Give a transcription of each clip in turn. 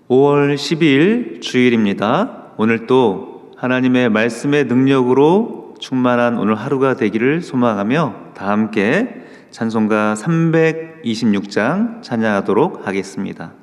5월 12일 주일입니다. 오늘 또 하나님의 말씀의 능력으로 충만한 오늘 하루가 되기를 소망하며 다 함께 찬송가 326장 찬양하도록 하겠습니다.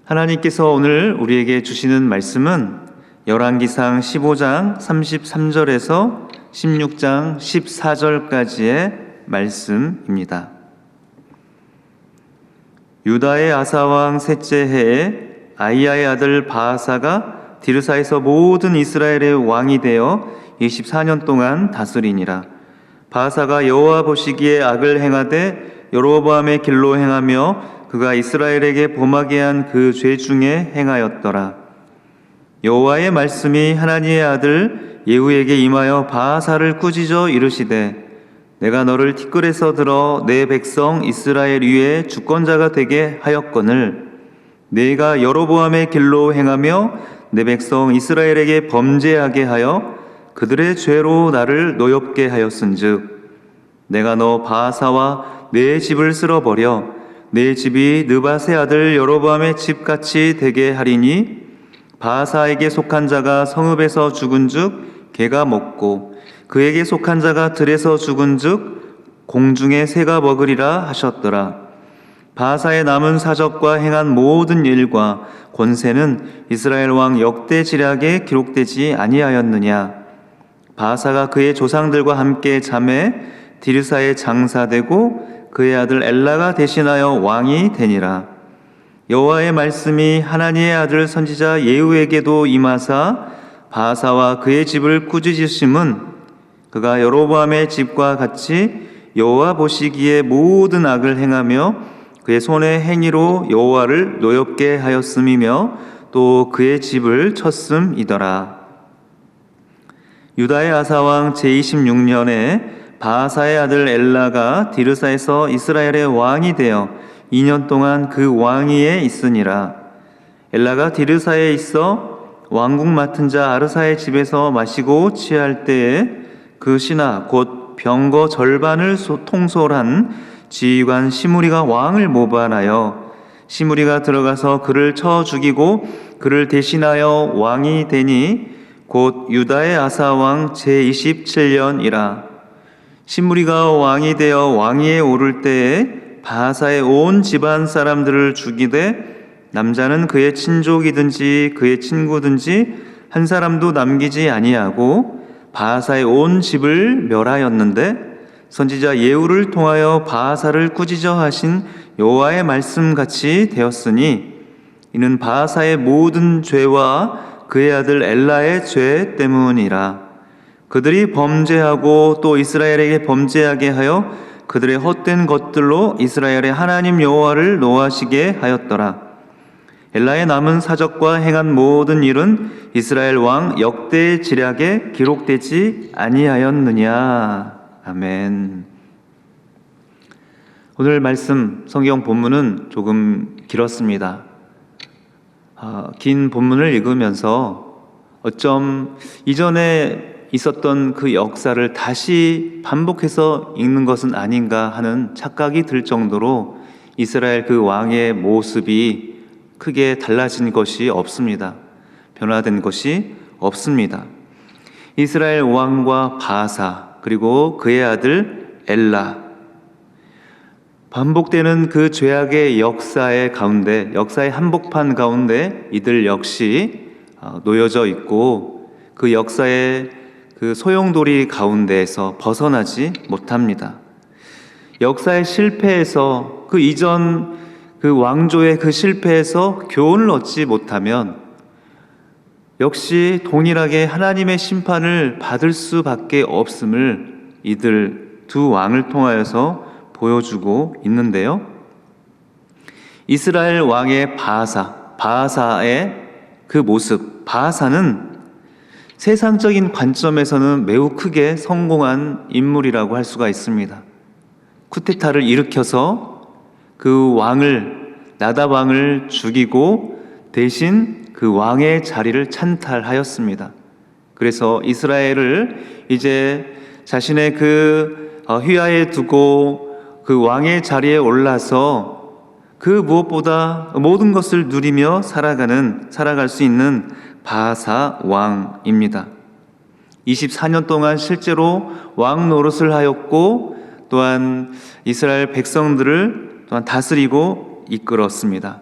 하나님께서 오늘 우리에게 주시는 말씀은 열왕기상 15장 33절에서 16장 14절까지의 말씀입니다. 유다의 아사왕 셋째 해에 아이야의 아들 바아사가 디르사에서 모든 이스라엘의 왕이 되어 24년 동안 다스리니라. 바아사가 여호와 보시기에 악을 행하되 여로보암의 길로 행하며 그가 이스라엘에게 범하게 한 그 죄 중에 행하였더라. 여호와의 말씀이 하나니의 아들 예후에게 임하여 바아사를 꾸짖어 이르시되 내가 너를 티끌에서 들어 내 백성 이스라엘 위에 주권자가 되게 하였거늘 네가 여로보암의 길로 행하며 내 백성 이스라엘에게 범죄하게 하여 그들의 죄로 나를 노엽게 하였은즉 내가 너 바하사와 내 집을 쓸어버려 내 집이 느밧의 아들 여로보암의 집같이 되게 하리니 바하사에게 속한 자가 성읍에서 죽은즉 개가 먹고 그에게 속한 자가 들에서 죽은즉 공중의 새가 먹으리라 하셨더라. 바하사의 남은 사적과 행한 모든 일과 권세는 이스라엘 왕 역대 지략에 기록되지 아니하였느냐. 바하사가 그의 조상들과 함께 잠에 디르사에 장사되고 그의 아들 엘라가 대신하여 왕이 되니라. 여호와의 말씀이 하나니의 아들 선지자 예후에게도 임하사 바하사와 그의 집을 꾸짖으심은 그가 여로보암의 집과 같이 여호와 보시기에 모든 악을 행하며 그의 손의 행위로 여호와를 노엽게 하였음이며 또 그의 집을 쳤음이더라. 유다의 아사왕 제26년에 바하사의 아들 엘라가 디르사에서 이스라엘의 왕이 되어 2년 동안 그 왕위에 있으니라. 엘라가 디르사에 있어 왕국 맡은 자 아르사의 집에서 마시고 취할 때에 그 신하 곧 병거 절반을 통솔한 지휘관 시므리가 왕을 모반하여 시므리가 들어가서 그를 쳐 죽이고 그를 대신하여 왕이 되니 곧 유다의 아사왕 제27년이라. 시므리가 왕이 되어 왕위에 오를 때에 바하사의 온 집안 사람들을 죽이되 남자는 그의 친족이든지 그의 친구든지 한 사람도 남기지 아니하고 바하사의 온 집을 멸하였는데 선지자 예후를 통하여 바하사를 꾸짖어 하신 여호와의 말씀같이 되었으니 이는 바하사의 모든 죄와 그의 아들 엘라의 죄 때문이라. 그들이 범죄하고 또 이스라엘에게 범죄하게 하여 그들의 헛된 것들로 이스라엘의 하나님 여호와를 노하시게 하였더라. 엘라의 남은 사적과 행한 모든 일은 이스라엘 왕 역대의 지략에 기록되지 아니하였느냐. 아멘. 오늘 말씀 성경 본문은 조금 길었습니다. 긴 본문을 읽으면서 어쩜 이전에 있었던 그 역사를 다시 반복해서 읽는 것은 아닌가 하는 착각이 들 정도로 이스라엘 그 왕의 모습이 크게 달라진 것이 없습니다. 변화된 것이 없습니다. 이스라엘 왕과 바하사 그리고 그의 아들 엘라, 반복되는 그 죄악의 역사의 가운데, 역사의 한복판 가운데 이들 역시 놓여져 있고 그 역사의 그 소용돌이 가운데에서 벗어나지 못합니다. 역사의 실패에서 그 이전 그 왕조의 그 실패에서 교훈을 얻지 못하면 역시 동일하게 하나님의 심판을 받을 수밖에 없음을 이들 두 왕을 통하여서 보여주고 있는데요. 이스라엘 왕의 바하사의 그 모습, 바하사는 세상적인 관점에서는 매우 크게 성공한 인물이라고 할 수가 있습니다. 쿠데타를 일으켜서 그 왕을, 나답 왕을 죽이고 대신 그 왕의 자리를 찬탈하였습니다. 그래서 이스라엘을 이제 자신의 그 휘하에 두고 그 왕의 자리에 올라서 그 무엇보다 모든 것을 누리며 살아갈 수 있는 바하사 왕입니다. 24년 동안 실제로 왕 노릇을 하였고 또한 이스라엘 백성들을 또한 다스리고 이끌었습니다.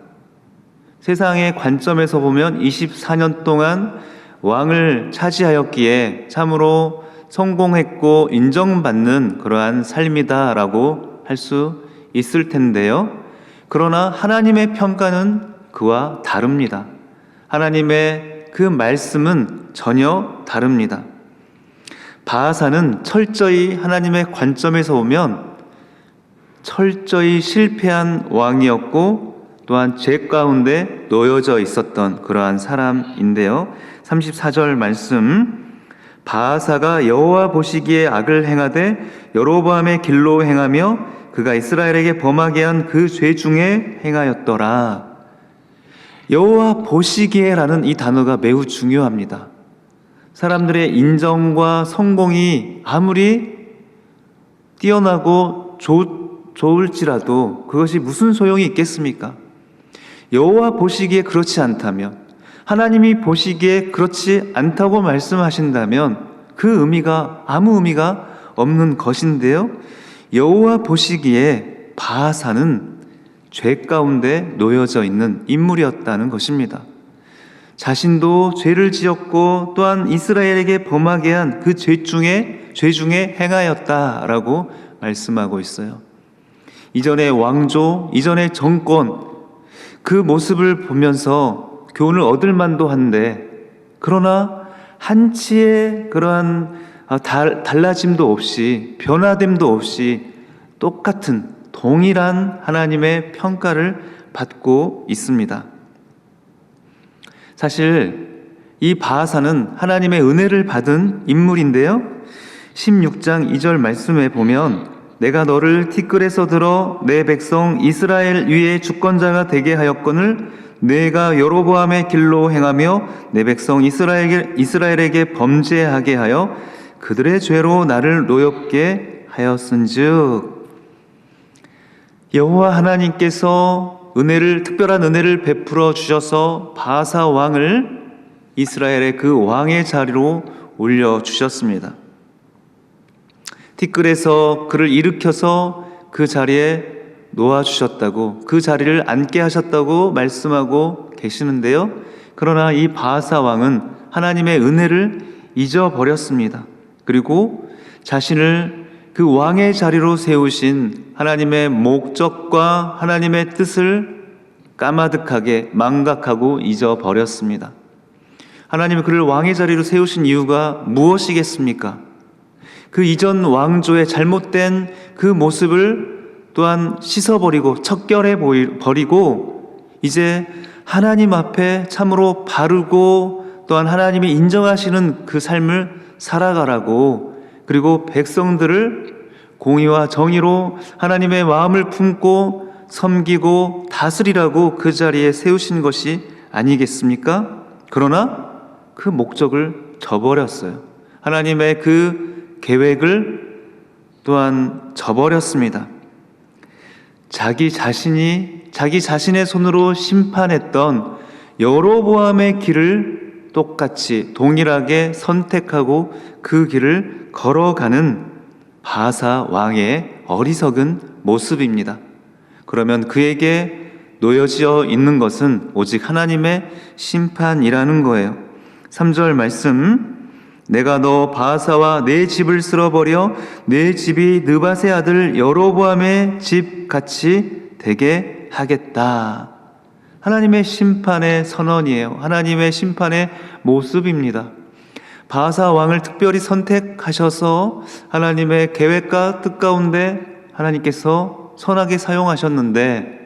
세상의 관점에서 보면 24년 동안 왕을 차지하였기에 참으로 성공했고 인정받는 그러한 삶이다라고 할 수 있을 텐데요. 그러나 하나님의 평가는 그와 다릅니다. 하나님의 그 말씀은 전혀 다릅니다. 바하사는 철저히 하나님의 관점에서 보면 철저히 실패한 왕이었고 또한 죄 가운데 놓여져 있었던 그러한 사람인데요. 34절 말씀, 바하사가 여호와 보시기에 악을 행하되 여로보암의 길로 행하며 그가 이스라엘에게 범하게 한 그 죄 중에 행하였더라. 여호와 보시기에라는 이 단어가 매우 중요합니다. 사람들의 인정과 성공이 아무리 뛰어나고 좋을지라도 그것이 무슨 소용이 있겠습니까? 여호와 보시기에 그렇지 않다면, 하나님이 보시기에 그렇지 않다고 말씀하신다면 그 의미가 아무 의미가 없는 것인데요. 여호와 보시기에 바하사는 죄 가운데 놓여져 있는 인물이었다는 것입니다. 자신도 죄를 지었고 또한 이스라엘에게 범하게 한 그 죄 중에 행하였다라고 말씀하고 있어요. 이전의 왕조, 이전의 정권, 그 모습을 보면서 교훈을 얻을 만도 한데, 그러나 한치의 그러한 달라짐도 없이, 변화됨도 없이 똑같은 동일한 하나님의 평가를 받고 있습니다. 사실 이 바하사는 하나님의 은혜를 받은 인물인데요. 16장 2절 말씀에 보면 내가 너를 티끌에서 들어 내 백성 이스라엘 위에 주권자가 되게 하였거늘 내가 여로보암의 길로 행하며 내 백성 이스라엘에게 범죄하게 하여 그들의 죄로 나를 노엽게 하였은즉, 여호와 하나님께서 특별한 은혜를 베풀어 주셔서 바하사 왕을 이스라엘의 그 왕의 자리로 올려주셨습니다. 티끌에서 그를 일으켜서 그 자리에 놓아주셨다고, 그 자리를 앉게 하셨다고 말씀하고 계시는데요. 그러나 이 바하사 왕은 하나님의 은혜를 잊어버렸습니다. 그리고 자신을 그 왕의 자리로 세우신 하나님의 목적과 하나님의 뜻을 까마득하게 망각하고 잊어버렸습니다. 하나님이 그를 왕의 자리로 세우신 이유가 무엇이겠습니까? 그 이전 왕조의 잘못된 그 모습을 또한 씻어버리고 척결해 버리고 이제 하나님 앞에 참으로 바르고 또한 하나님이 인정하시는 그 삶을 살아가라고, 그리고 백성들을 공의와 정의로 하나님의 마음을 품고 섬기고 다스리라고 그 자리에 세우신 것이 아니겠습니까? 그러나 그 목적을 저버렸어요. 하나님의 그 계획을 또한 저버렸습니다. 자기 자신의 손으로 심판했던 여로보암의 길을 똑같이 동일하게 선택하고 그 길을 걸어가는 바하사 왕의 어리석은 모습입니다. 그러면 그에게 놓여져 있는 것은 오직 하나님의 심판이라는 거예요. 3절 말씀, 내가 너 바하사와 내 집을 쓸어버려 내 집이 느밧의 아들 여로보암의 집 같이 되게 하겠다. 하나님의 심판의 선언이에요. 하나님의 심판의 모습입니다. 바하사 왕을 특별히 선택하셔서 하나님의 계획과 뜻 가운데 하나님께서 선하게 사용하셨는데,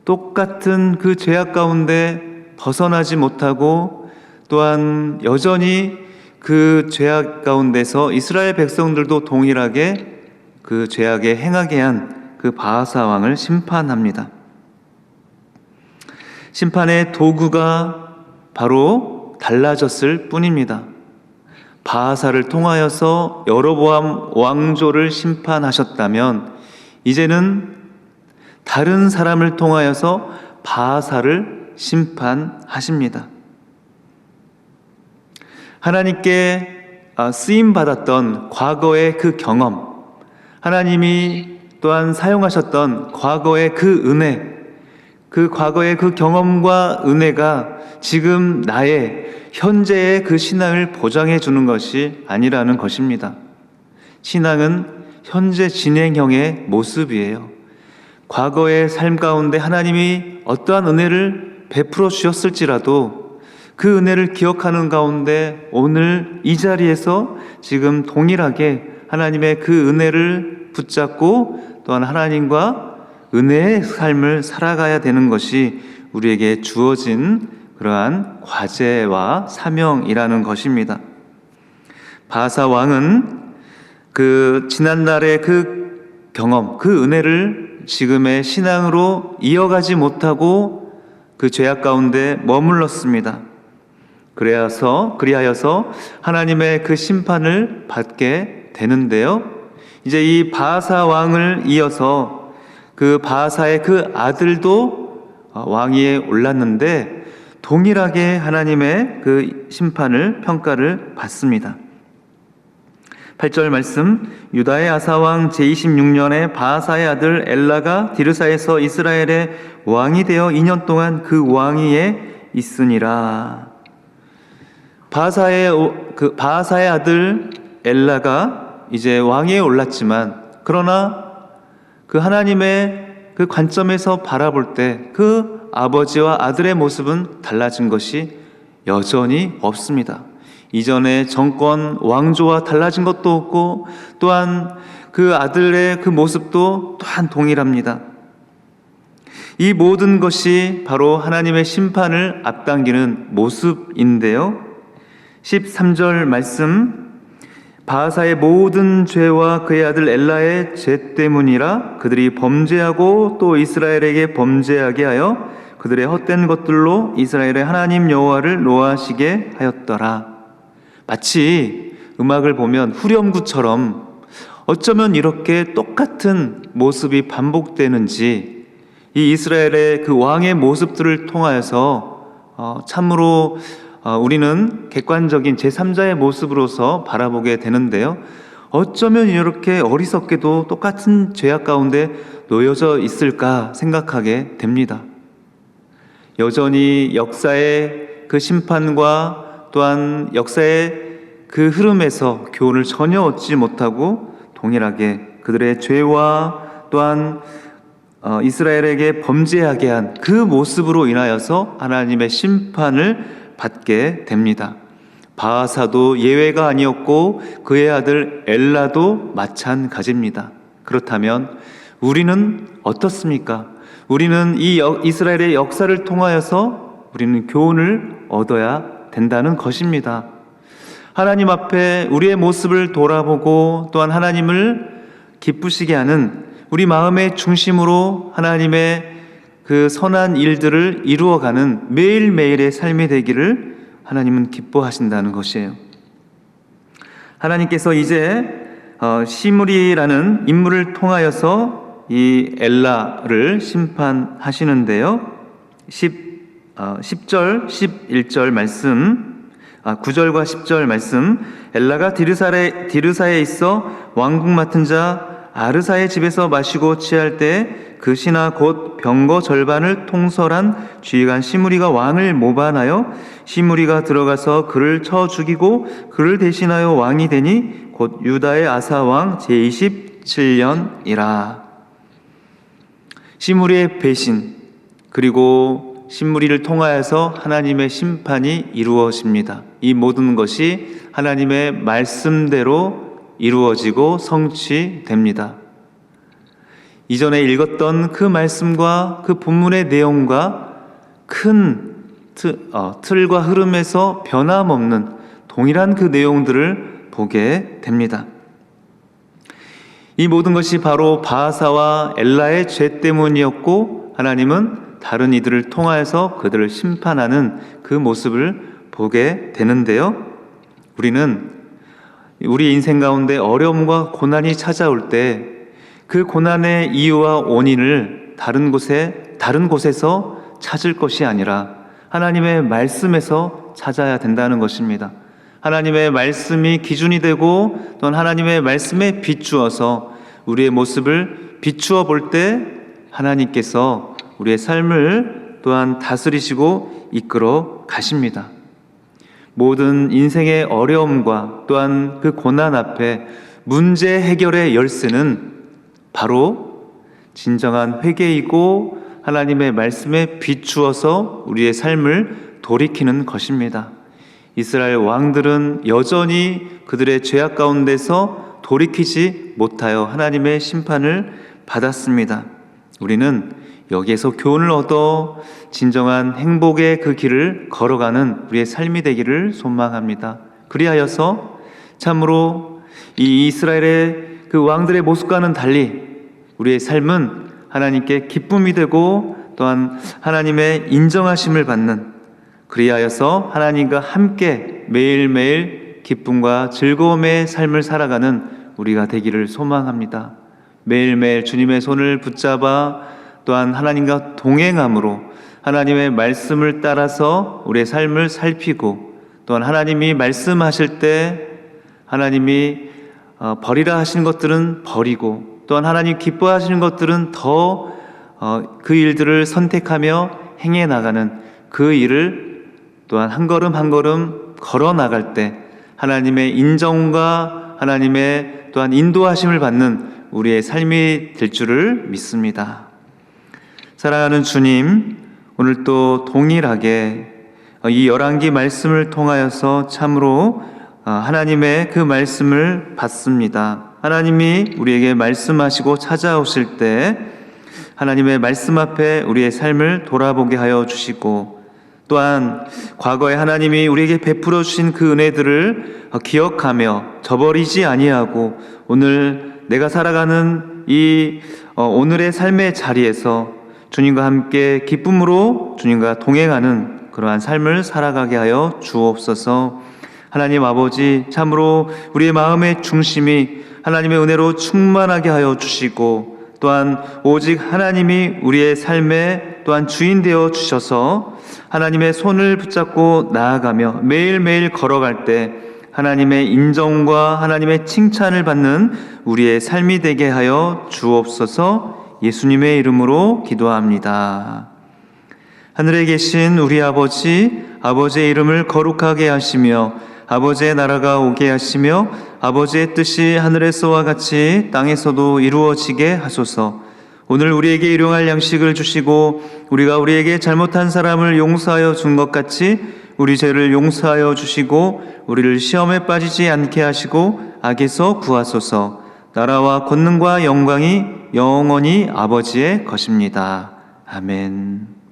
똑같은 그 죄악 가운데 벗어나지 못하고 또한 여전히 그 죄악 가운데서 이스라엘 백성들도 동일하게 그 죄악에 행하게 한 그 바하사 왕을 심판합니다. 심판의 도구가 바로 달라졌을 뿐입니다. 바하사를 통하여서 여로보암 왕조를 심판하셨다면 이제는 다른 사람을 통하여서 바하사를 심판하십니다. 하나님께 쓰임받았던 과거의 그 경험, 하나님이 또한 사용하셨던 과거의 그 은혜, 그 과거의 그 경험과 은혜가 지금 나의 현재의 그 신앙을 보장해 주는 것이 아니라는 것입니다. 신앙은 현재 진행형의 모습이에요. 과거의 삶 가운데 하나님이 어떠한 은혜를 베풀어 주셨을지라도 그 은혜를 기억하는 가운데 오늘 이 자리에서 지금 동일하게 하나님의 그 은혜를 붙잡고 또한 하나님과 은혜의 삶을 살아가야 되는 것이 우리에게 주어진 그러한 과제와 사명이라는 것입니다. 바하사 왕은 그 지난날의 그 경험, 그 은혜를 지금의 신앙으로 이어가지 못하고 그 죄악 가운데 머물렀습니다. 그리하여서 하나님의 그 심판을 받게 되는데요. 이제 이 바하사 왕을 이어서 그 바하사의 그 아들도 왕위에 올랐는데 동일하게 하나님의 그 심판을 평가를 받습니다. 8절 말씀, 유다의 아사왕 제26년에 바하사의 아들 엘라가 디르사에서 이스라엘의 왕이 되어 2년 동안 그 왕위에 있으니라. 바하사의 아들 엘라가 이제 왕위에 올랐지만, 그러나 그 하나님의 그 관점에서 바라볼 때 그 아버지와 아들의 모습은 달라진 것이 여전히 없습니다. 이전의 정권 왕조와 달라진 것도 없고, 또한 그 아들의 그 모습도 또한 동일합니다. 이 모든 것이 바로 하나님의 심판을 앞당기는 모습인데요. 13절 말씀, 바하사의 모든 죄와 그의 아들 엘라의 죄 때문이라. 그들이 범죄하고 또 이스라엘에게 범죄하게 하여 그들의 헛된 것들로 이스라엘의 하나님 여호와를 노하시게 하였더라. 마치 음악을 보면 후렴구처럼 어쩌면 이렇게 똑같은 모습이 반복되는지, 이 이스라엘의 그 왕의 모습들을 통하여서 참으로 우리는 객관적인 제3자의 모습으로서 바라보게 되는데요. 어쩌면 이렇게 어리석게도 똑같은 죄악 가운데 놓여져 있을까 생각하게 됩니다. 여전히 역사의 그 심판과 또한 역사의 그 흐름에서 교훈을 전혀 얻지 못하고 동일하게 그들의 죄와 또한 이스라엘에게 범죄하게 한 그 모습으로 인하여서 하나님의 심판을 받게 됩니다. 바하사도 예외가 아니었고 그의 아들 엘라도 마찬가지입니다. 그렇다면 우리는 어떻습니까? 우리는 이 이스라엘의 역사를 통하여서 우리는 교훈을 얻어야 된다는 것입니다. 하나님 앞에 우리의 모습을 돌아보고 또한 하나님을 기쁘시게 하는 우리 마음의 중심으로 하나님의 그 선한 일들을 이루어가는 매일매일의 삶이 되기를 하나님은 기뻐하신다는 것이에요. 하나님께서 이제 시므리라는 인물을 통하여서 이 엘라를 심판하시는데요. 10절, 11절 말씀, 9절과 10절 말씀, 엘라가 디르사에 있어 왕국 맡은 자 아르사의 집에서 마시고 취할 때 그 신하 곧 병거 절반을 통솔한 지휘관 시므리가 왕을 모반하여 시므리가 들어가서 그를 쳐 죽이고 그를 대신하여 왕이 되니 곧 유다의 아사 왕 제27년이라. 시므리의 배신, 그리고 시므리를 통하여서 하나님의 심판이 이루어집니다. 이 모든 것이 하나님의 말씀대로 이루어지고 성취됩니다. 이전에 읽었던 그 말씀과 그 본문의 내용과 큰 틀과 흐름에서 변함없는 동일한 그 내용들을 보게 됩니다. 이 모든 것이 바로 바하사와 엘라의 죄 때문이었고, 하나님은 다른 이들을 통하여서 그들을 심판하는 그 모습을 보게 되는데요. 우리는 우리 인생 가운데 어려움과 고난이 찾아올 때 그 고난의 이유와 원인을 다른 곳에서 찾을 것이 아니라 하나님의 말씀에서 찾아야 된다는 것입니다. 하나님의 말씀이 기준이 되고 또한 하나님의 말씀에 비추어서 우리의 모습을 비추어 볼 때 하나님께서 우리의 삶을 또한 다스리시고 이끌어 가십니다. 모든 인생의 어려움과 또한 그 고난 앞에 문제 해결의 열쇠는 바로 진정한 회개이고 하나님의 말씀에 비추어서 우리의 삶을 돌이키는 것입니다. 이스라엘 왕들은 여전히 그들의 죄악 가운데서 돌이키지 못하여 하나님의 심판을 받았습니다. 우리는 여기에서 교훈을 얻어 진정한 행복의 그 길을 걸어가는 우리의 삶이 되기를 소망합니다. 그리하여서 참으로 이 이스라엘의 그 왕들의 모습과는 달리 우리의 삶은 하나님께 기쁨이 되고 또한 하나님의 인정하심을 받는, 그리하여서 하나님과 함께 매일매일 기쁨과 즐거움의 삶을 살아가는 우리가 되기를 소망합니다. 매일매일 주님의 손을 붙잡아 또한 하나님과 동행함으로 하나님의 말씀을 따라서 우리의 삶을 살피고, 또한 하나님이 말씀하실 때 하나님이 버리라 하시는 것들은 버리고, 또한 하나님 기뻐하시는 것들은 더 그 일들을 선택하며 행해 나가는 그 일을 또한 한 걸음 한 걸음 걸어 나갈 때 하나님의 인정과 하나님의 또한 인도하심을 받는 우리의 삶이 될 줄을 믿습니다. 사랑하는 주님, 오늘 또 동일하게 이 열왕기 말씀을 통하여서 참으로 하나님의 그 말씀을 받습니다. 하나님이 우리에게 말씀하시고 찾아오실 때 하나님의 말씀 앞에 우리의 삶을 돌아보게 하여 주시고, 또한 과거에 하나님이 우리에게 베풀어 주신 그 은혜들을 기억하며 저버리지 아니하고 오늘 내가 살아가는 이 오늘의 삶의 자리에서 주님과 함께 기쁨으로 주님과 동행하는 그러한 삶을 살아가게 하여 주옵소서. 하나님 아버지, 참으로 우리의 마음의 중심이 하나님의 은혜로 충만하게 하여 주시고, 또한 오직 하나님이 우리의 삶에 또한 주인 되어 주셔서 하나님의 손을 붙잡고 나아가며 매일매일 걸어갈 때 하나님의 인정과 하나님의 칭찬을 받는 우리의 삶이 되게 하여 주옵소서. 예수님의 이름으로 기도합니다. 하늘에 계신 우리 아버지, 아버지의 이름을 거룩하게 하시며 아버지의 나라가 오게 하시며 아버지의 뜻이 하늘에서와 같이 땅에서도 이루어지게 하소서. 오늘 우리에게 일용할 양식을 주시고 우리가 우리에게 잘못한 사람을 용서하여 준 것 같이 우리 죄를 용서하여 주시고 우리를 시험에 빠지지 않게 하시고 악에서 구하소서. 나라와 권능과 영광이 영원히 아버지의 것입니다. 아멘.